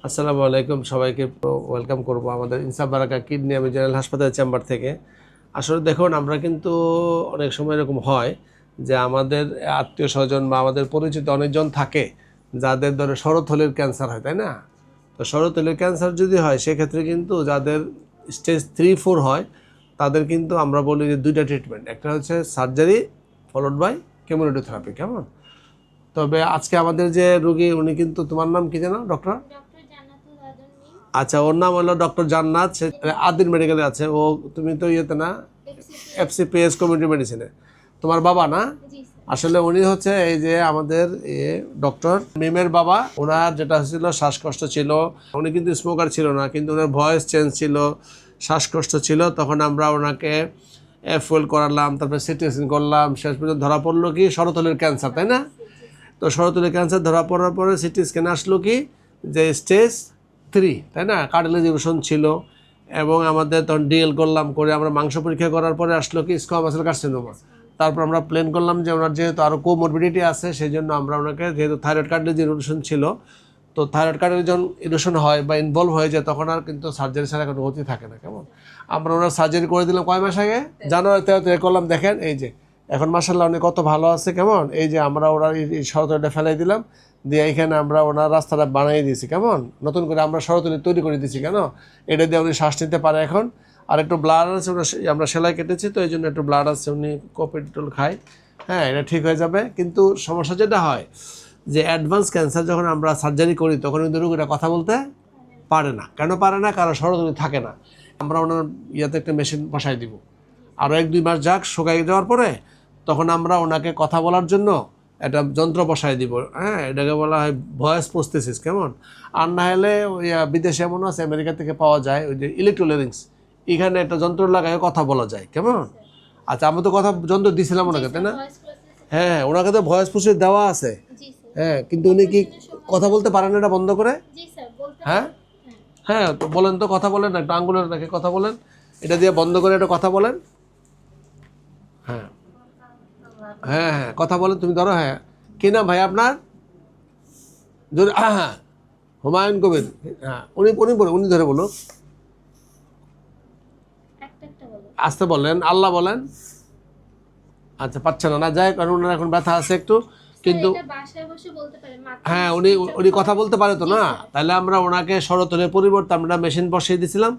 আসসালামু আলাইকুম, সবাইকে ওয়েলকাম করব আমাদের ইনসাফ বারাকা কিডনি এবং জেনারেল হাসপাতাল চেম্বার থেকে। আসলে দেখুন, আমরা কিন্তু অনেক সময় এরকম হয় যে আমাদের আত্মীয় স্বজন বা আমাদের পরিচিত অনেকজন থাকে যাদের ধরে শরৎথলির ক্যান্সার হয়, তাই না? তো শরৎথলির ক্যান্সার যদি হয় সেক্ষেত্রে কিন্তু যাদের স্টেজ 3-4 হয় তাদের কিন্তু আমরা বলি যে দুইটা ট্রিটমেন্ট, একটা হচ্ছে সার্জারি ফলোড বাই কেমোরেডিওথেরাপি। কেমন? তবে আজকে আমাদের যে রোগী উনি কিন্তু, তোমার নাম কি জানো ডক্টর? আচ্ছা, ওর নাম হলো ডক্টর জান্নাত, সে আদির মেডিকেলে আছে। ও, তুমি তো ইয়েতে না, এফসিপিএস কমিউনিটি মেডিসিনে। তোমার বাবা না? আসলে উনি হচ্ছে এই যে আমাদের ডক্টর মিমের বাবা। ওনার যেটা হচ্ছিল শ্বাসকষ্ট ছিল, উনি কিন্তু স্মোকার ছিল না, কিন্তু ওনার ভয়েস চেঞ্জ ছিল, শ্বাসকষ্ট ছিল। তখন আমরা ওনাকে এফওয়েল করালাম, তারপরে সিটি স্ক্যান করলাম, শেষ পর্যন্ত ধরা পড়লো কি শরৎথলির ক্যান্সার, তাই না? তো শরৎথলির ক্যান্সার ধরা পড়ার পরে সিটি স্ক্যান আসলো কি যে স্টেজ 3, তাই না? কার্টিলেজ ইরোশন ছিল। এবং আমাদের তখন ডিএল করলাম, করে আমরা মাংস পরীক্ষা করার পরে আসলো কি স্কোয়ামাস সেল কার্সিনোমা। তারপর আমরা প্ল্যান করলাম যে ওনার যেহেতু আরও কোমরবিডিটি আছে, সেই জন্য আমরা ওনাকে, যেহেতু থাইরয়েড কার্টিলেজ ইরোশন ছিল, তো থাইরয়েড কার্টিলেজ যখন ইরোশন হয় বা ইনভলভ হয়ে যায় তখন আর কিন্তু সার্জারি ছাড়া কোনো গতি থাকে না। কেমন? আমরা ওনার সার্জারি করে দিলাম কয় মাস আগে, জানুয়ারি 13 করলাম। দেখেন এই যে এখন মাশাআল্লাহ উনি কত ভালো আছে। কেমন? এই যে আমরা ওনার এই শরৎথলিটা ফেলাই দিলাম, দিয়ে এইখানে আমরা ওনার রাস্তাটা বানিয়ে দিয়েছি। কেমন? নতুন করে আমরা শরৎথলি তৈরি করে দিয়েছি। কেন? এটা দিয়ে উনি শ্বাস নিতে পারে এখন। আর একটু ব্লাড আছে, আমরা সেলাই কেটেছি, তো এই জন্য একটু ব্লাড আছে, উনি কোপেটল খায়। হ্যাঁ, এটা ঠিক হয়ে যাবে। কিন্তু সমস্যা যেটা হয় যে অ্যাডভান্স ক্যান্সার যখন আমরা সার্জারি করি তখন কিন্তু রোগীরা কথা বলতে পারে না। কেন পারে না? কারণ শরৎথলি থাকে না। আমরা ওনার ইয়াতে একটা মেশিন বসাই দিব। আরও 1-2 মাস যাক, শুকাই যাওয়ার পরে তখন আমরা ওনাকে কথা বলার জন্য একটা যন্ত্র বসাই দিব। হ্যাঁ, এটাকে বলা হয় ভয়েস প্রস্থেসিস। কেমন? আর না হলে ওই বিদেশে এমন আছে, আমেরিকা থেকে পাওয়া যায় ওই যে ইলেকট্রোলারিংস, এখানে একটা যন্ত্র লাগায় কথা বলা যায়। কেমন? আচ্ছা, আমি তো কথা যন্ত্র দিয়েছিলাম ওনাকে, তাই না? হ্যাঁ, ওনাকে তো ভয়েস প্রসেস দেওয়া আছে। হ্যাঁ, কিন্তু উনি কি কথা বলতে পারেন এটা বন্ধ করে? হ্যাঁ হ্যাঁ, তো বলেন তো, কথা বলেন, একটা আঙ্গুলের নাকি কথা বলেন, এটা দিয়ে বন্ধ করে একটা কথা বলেন। হ্যাঁ হ্যাঁ হ্যাঁ, কথা বলেন, তুমি ধরো। হ্যাঁ, কি নাম ভাই আপনার? হ্যাঁ, হুমায়ুন কবির। হ্যাঁ, উনি উনি বলুন, উনি ধরে বলুন, আসতে বলেন, আল্লাহ বলেন। আচ্ছা, পাচ্ছে না, না যায়, কারণ ওনার এখন ব্যথা আছে একটু, কিন্তু হ্যাঁ উনি উনি কথা বলতে পারে তো না। তাহলে আমরা ওনাকে শরৎথলির পরিবর্তে আমরা মেশিন বসিয়ে দিয়েছিলাম,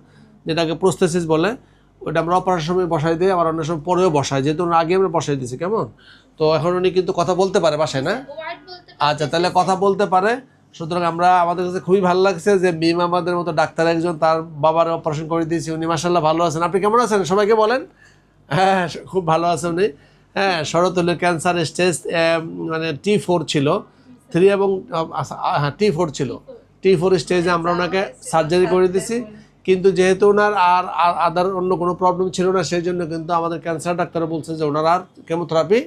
যেটাকে প্রস্থেসিস বলে। ওটা আমরা অপারেশন সময় বসাই দিই, আবার অন্য সময় পরেও বসাই, যেহেতু আগে আমরা বসাই দিয়েছি। কেমন? তো এখন উনি কিন্তু কথা বলতে পারে বাসায়, না? আচ্ছা, তাহলে কথা বলতে পারে। সুতরাং আমাদের কাছে খুবই ভালো লাগছে যে মিম আমাদের মতো ডাক্তার একজন, তার বাবার অপারেশন করে দিয়েছি, উনি মাশাআল্লাহ ভালো আছেন। আপনি কেমন আছেন? সবাইকে বলেন। হ্যাঁ, খুব ভালো আছে উনি। হ্যাঁ, শরৎথলির ক্যান্সার স্টেজ মানে T4 ছিল, 3 এবং হ্যাঁ T4 ছিল। T4 স্টেজে আমরা ওনাকে সার্জারি করে দিয়েছি, কিন্তু যেহেতু ওনার আর আদার অন্য কোনো প্রবলেম ছিল না, সেই জন্য কিন্তু আমাদের ক্যান্সার ডাক্তার বলছে যে ওনার আর কেমোথেরাপি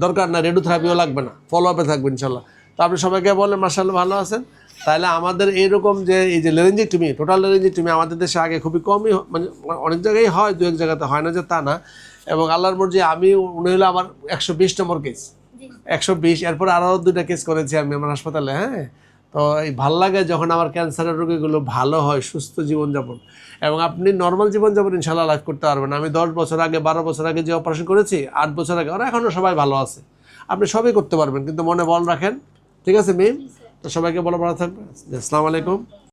দরকার না, রেডিওথেরাপিও লাগবে না, ফলো আপে থাকবে ইনশাল্লাহ। তো আপনি সবাইকে বলেন মাশাআল্লাহ ভালো আছেন। তাহলে আমাদের এইরকম যে এই যে লেরেঞ্জিকটমি, টোটাল লেরেঞ্জিকটমি আমাদের দেশে আগে খুবই কমই, মানে অনেক জায়গায় হয়, 2-1 জায়গাতে হয় না যে তা না। এবং আল্লাহর মর্জি, উনি হলো আমার 120 নম্বর কেস, 120। এরপর আরও 2টা কেস করেছি আমি আমার হাসপাতালে। হ্যাঁ, তো এই ভাল লাগে যখন আমার ক্যান্সারের রোগীগুলো ভালো হয়, সুস্থ জীবনযাপন। এবং আপনি নর্মাল জীবনযাপন ইনশাল্লাহ লাইফ করতে পারবেন। আমি 10 বছর আগে, 12 বছর আগে যে অপারেশন করেছি, 8 বছর আগে, ওরা এখনও সবাই ভালো আছে। আপনি সবই করতে পারবেন, কিন্তু মনে বল রাখেন। ঠিক আছে মিম? তো সবাইকে ভালো থাকবেন। আসসালামু আলাইকুম।